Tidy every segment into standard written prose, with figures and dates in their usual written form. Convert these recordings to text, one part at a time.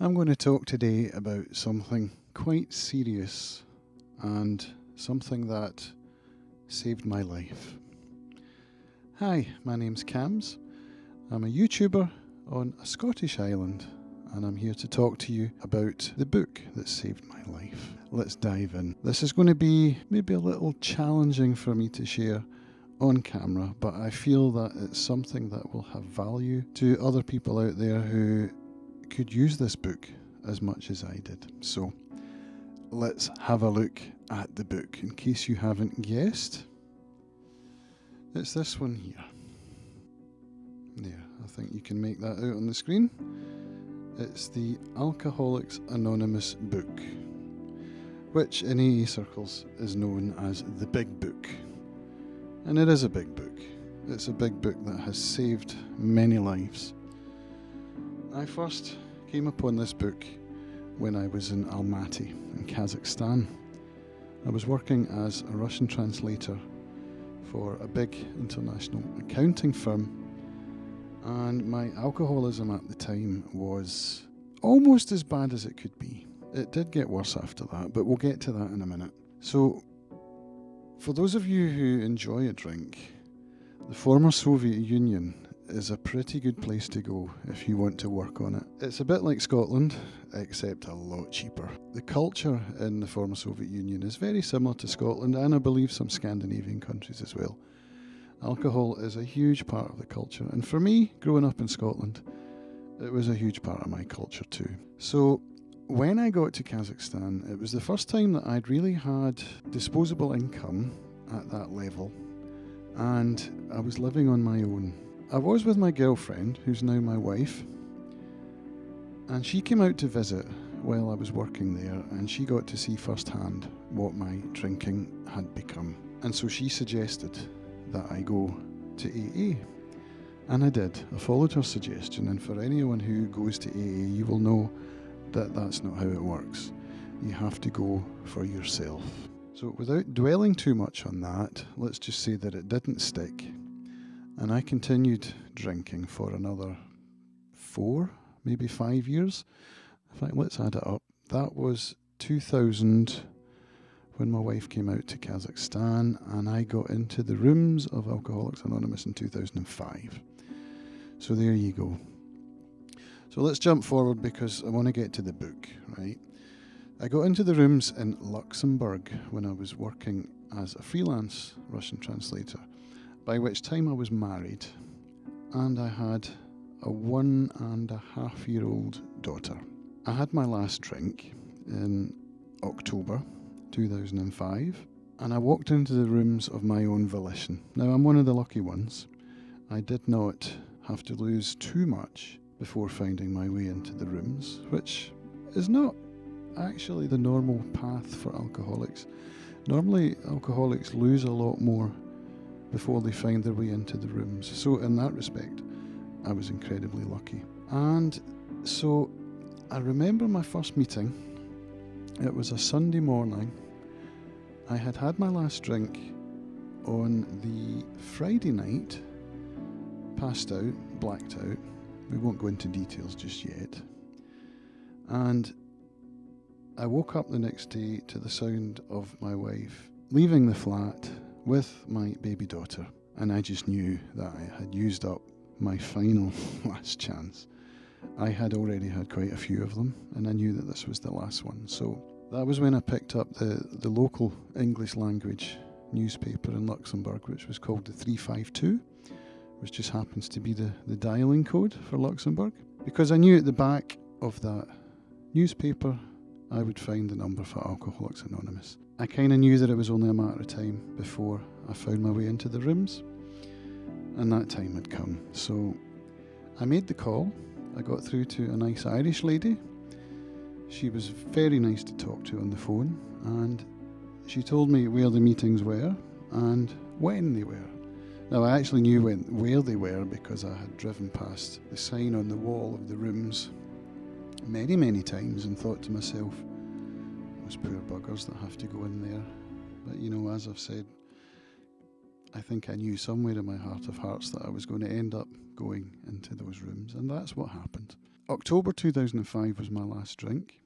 I'm going to talk today about something quite serious and something that saved my life. Hi, my name's Cams. I'm a YouTuber on a Scottish island, and I'm here to talk to you about the book that saved my life. Let's dive in. This is going to be maybe a little challenging for me to share on camera, but I feel that it's something that will have value to other people out there who could use this book as much as I did. So let's have a look at the book. In case you haven't guessed, it's this one here. There, I think you can make that out on the screen. It's the Alcoholics Anonymous book, which in AA circles is known as the Big Book. And it is a big book. It's a big book that has saved many lives. I first came upon this book when I was in Almaty in Kazakhstan. I was working as a Russian translator for a big international accounting firm, and my alcoholism at the time was almost as bad as it could be. It did get worse after that, but we'll get to that in a minute. So, for those of you who enjoy a drink, the former Soviet Union is a pretty good place to go if you want to work on it. It's a bit like Scotland, except a lot cheaper. The culture in the former Soviet Union is very similar to Scotland, and I believe some Scandinavian countries as well. Alcohol is a huge part of the culture, and for me, growing up in Scotland, it was a huge part of my culture too. So when I got to Kazakhstan, it was the first time that I'd really had disposable income at that level, and I was living on my own. I was with my girlfriend, who's now my wife, and she came out to visit while I was working there, and she got to see firsthand what my drinking had become. And so she suggested that I go to AA. And I did. I followed her suggestion, and for anyone who goes to AA, you will know that that's not how it works. You have to go for yourself. So without dwelling too much on that, let's just say that it didn't stick. And I continued drinking for another 4, maybe 5 years. In fact, let's add it up. That was 2000 when my wife came out to Kazakhstan, and I got into the rooms of Alcoholics Anonymous in 2005. So there you go. So let's jump forward because I want to get to the book, right? I got into the rooms in Luxembourg when I was working as a freelance Russian translator, by which time I was married, and I had a 1.5-year-old daughter. I had my last drink in October 2005, and I walked into the rooms of my own volition. Now, I'm one of the lucky ones. I did not have to lose too much before finding my way into the rooms, which is not actually the normal path for alcoholics. Normally, alcoholics lose a lot more before they find their way into the rooms. So in that respect, I was incredibly lucky. And so I remember my first meeting. It was a Sunday morning. I had had my last drink on the Friday night, passed out, blacked out. We won't go into details just yet. And I woke up the next day to the sound of my wife leaving the flat with my baby daughter, and I just knew that I had used up my final last chance. I had already had quite a few of them, and I knew that this was the last one. So that was when I picked up the local English language newspaper in Luxembourg, which was called the 352, which just happens to be the dialing code for Luxembourg, because I knew at the back of that newspaper I would find the number for Alcoholics Anonymous. I kind of knew that it was only a matter of time before I found my way into the rooms, and that time had come. So I made the call. I got through to a nice Irish lady. She was very nice to talk to on the phone, and she told me where the meetings were and when they were. Now, I actually knew where they were because I had driven past the sign on the wall of the rooms many, many times and thought to myself, those poor buggers that have to go in there. But, you know, as I've said, I think I knew somewhere in my heart of hearts that I was going to end up going into those rooms, and that's what happened. October 2005 was my last drink.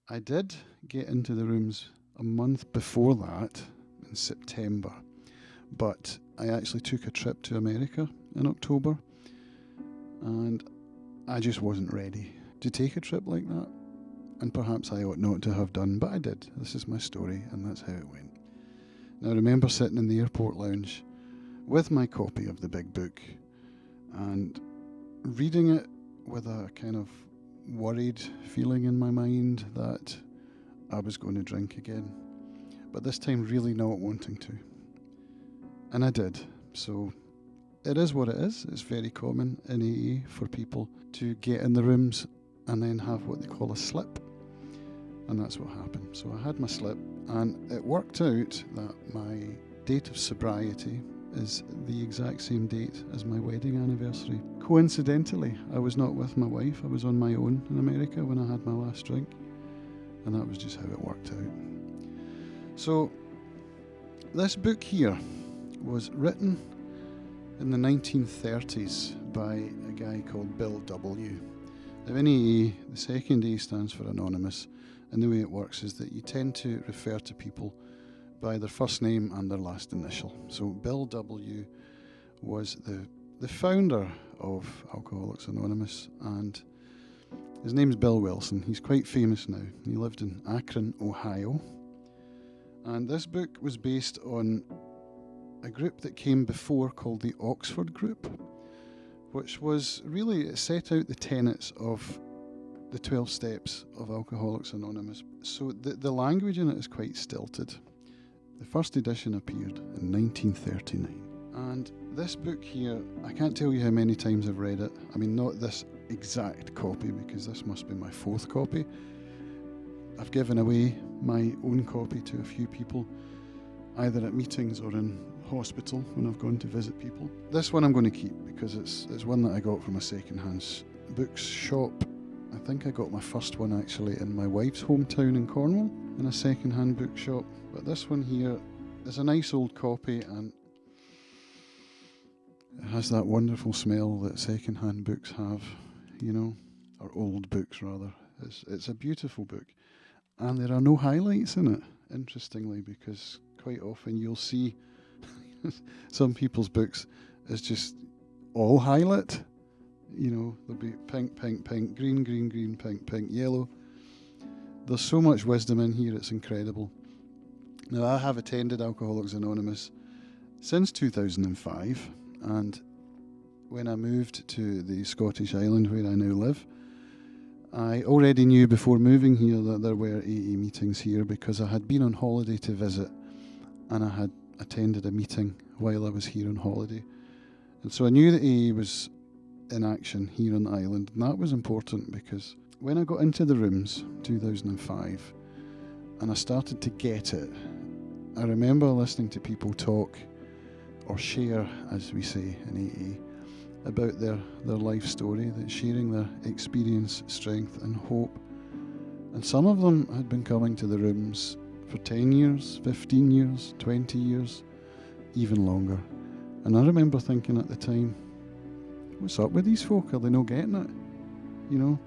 I did get into the rooms a month before that, in September, but I actually took a trip to America in October, and I just wasn't ready to take a trip like that, and perhaps I ought not to have done, but I did. This is my story, and that's how it went. Now I remember sitting in the airport lounge with my copy of the big book and reading it with a kind of worried feeling in my mind that I was going to drink again, but this time really not wanting to. And I did. So it is what it is. It's very common in AA for people to get in the rooms and then have what they call a slip. And that's what happened. So I had my slip, and it worked out that my date of sobriety is the exact same date as my wedding anniversary. Coincidentally, I was not with my wife. I was on my own in America when I had my last drink, and that was just how it worked out. So this book here was written in the 1930s by a guy called Bill W. Now in AA, the second A stands for anonymous, and the way it works is that you tend to refer to people by their first name and their last initial. So Bill W. was the founder of Alcoholics Anonymous, and his name's Bill Wilson. He's quite famous now. He lived in Akron, Ohio. And this book was based on a group that came before called the Oxford Group, which was really, it set out the tenets of the 12 steps of Alcoholics Anonymous. So the language in it is quite stilted. The first edition appeared in 1939. And this book here, I can't tell you how many times I've read it. I mean, not this exact copy, because this must be my fourth copy. I've given away my own copy to a few people, either at meetings or in hospital when I've gone to visit people. This one I'm going to keep because it's one that I got from a second-hand books shop. I think I got my first one actually in my wife's hometown in Cornwall, in a second-hand bookshop. But this one here is a nice old copy, and it has that wonderful smell that second-hand books have, you know, or old books rather. It's a beautiful book, and there are no highlights in it, interestingly, because quite often you'll see some people's books is just all highlight. You know, there'll be pink, pink, pink, green, green, green, pink, pink, yellow. There's so much wisdom in here, it's incredible. Now, I have attended Alcoholics Anonymous since 2005, and when I moved to the Scottish island where I now live, I already knew before moving here that there were AA meetings here because I had been on holiday to visit, and I had attended a meeting while I was here on holiday. And so I knew that AA was in action here on the island, and that was important because when I got into the rooms 2005 and I started to get it, I remember listening to people talk or share, as we say in AA, about their life story, that sharing their experience, strength and hope. And some of them had been coming to the rooms for 10 years, 15 years, 20 years, even longer. And I remember thinking at the time, what's up with these folk? Are they not getting it? You know?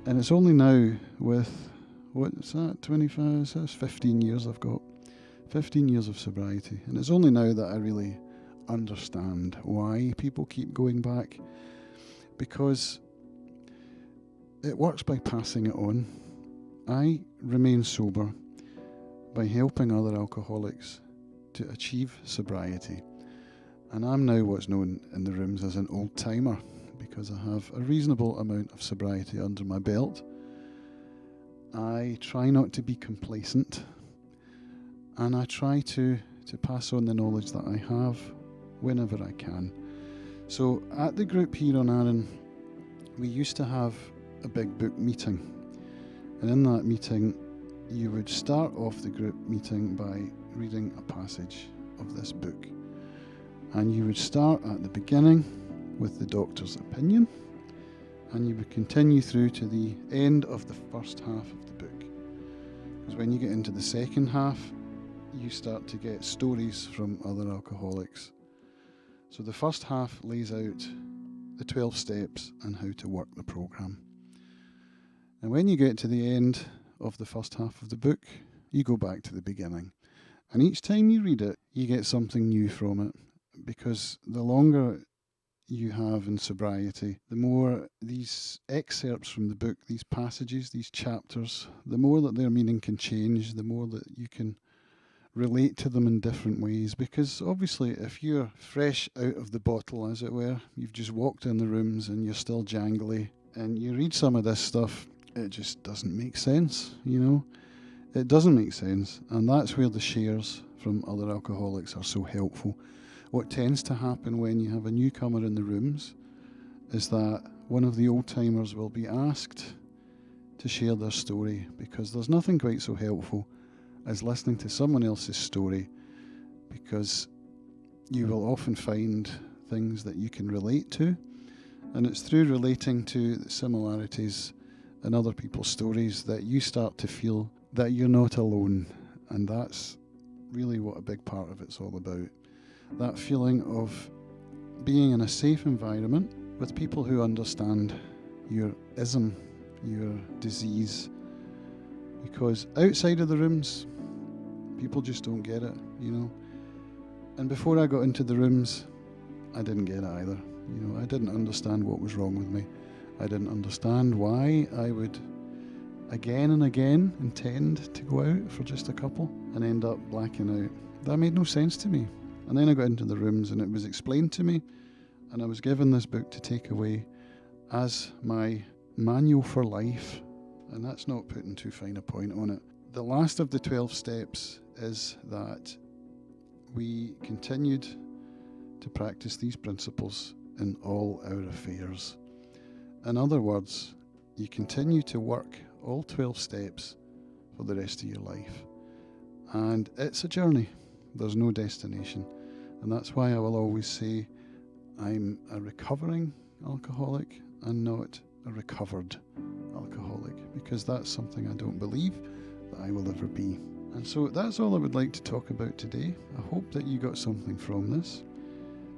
And it's only now with, what's that, 25, so that's 15 years I've got. 15 years of sobriety. And it's only now that I really understand why people keep going back. Because it works by passing it on. I remain sober by helping other alcoholics to achieve sobriety. And I'm now what's known in the rooms as an old-timer because I have a reasonable amount of sobriety under my belt. I try not to be complacent, and I try to pass on the knowledge that I have whenever I can. So at the group here on Arran, we used to have a big book meeting. And in that meeting, you would start off the group meeting by reading a passage of this book. And you would start at the beginning with the doctor's opinion, and you would continue through to the end of the first half of the book. Because when you get into the second half, you start to get stories from other alcoholics. So the first half lays out the 12 steps and how to work the program. And when you get to the end of the first half of the book, you go back to the beginning. And each time you read it, you get something new from it, because the longer you have in sobriety, the more these excerpts from the book, these passages, these chapters, the more that their meaning can change, the more that you can relate to them in different ways. Because obviously, if you're fresh out of the bottle, as it were, you've just walked in the rooms and you're still jangly, and you read some of this stuff, it just doesn't make sense, you know? It doesn't make sense, and that's where the shares from other alcoholics are so helpful. What tends to happen when you have a newcomer in the rooms is that one of the old-timers will be asked to share their story, because there's nothing quite so helpful as listening to someone else's story, because you will often find things that you can relate to, and it's through relating to the similarities in other people's stories that you start to feel that you're not alone. And that's really what a big part of it's all about. That feeling of being in a safe environment with people who understand your ism, your disease. Because outside of the rooms, people just don't get it, you know. And before I got into the rooms, I didn't get it either. You know, I didn't understand what was wrong with me. I didn't understand why I would again and again intend to go out for just a couple and end up blacking out. That made no sense to me. And then I got into the rooms and it was explained to me, and I was given this book to take away as my manual for life. And that's not putting too fine a point on it. The last of the 12 steps is that we continued to practice these principles in all our affairs. In other words, you continue to work all 12 steps for the rest of your life. And it's a journey. There's no destination. And that's why I will always say I'm a recovering alcoholic and not a recovered alcoholic, because that's something I don't believe that I will ever be. And so that's all I would like to talk about today. I hope that you got something from this.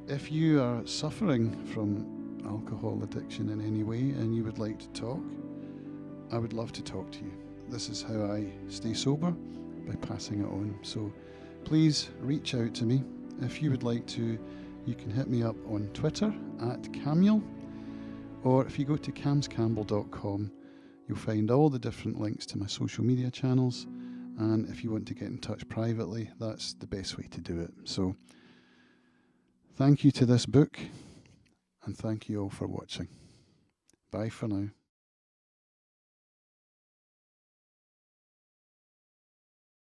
If you are suffering from alcohol addiction in any way and you would like to talk, I would love to talk to you. This is how I stay sober, by passing it on. So please reach out to me. If you would like to, you can hit me up on Twitter @Camuel, or if you go to camscampbell.com, you'll find all the different links to my social media channels. And if you want to get in touch privately, that's the best way to do it. So thank you to this book, and thank you all for watching. Bye for now.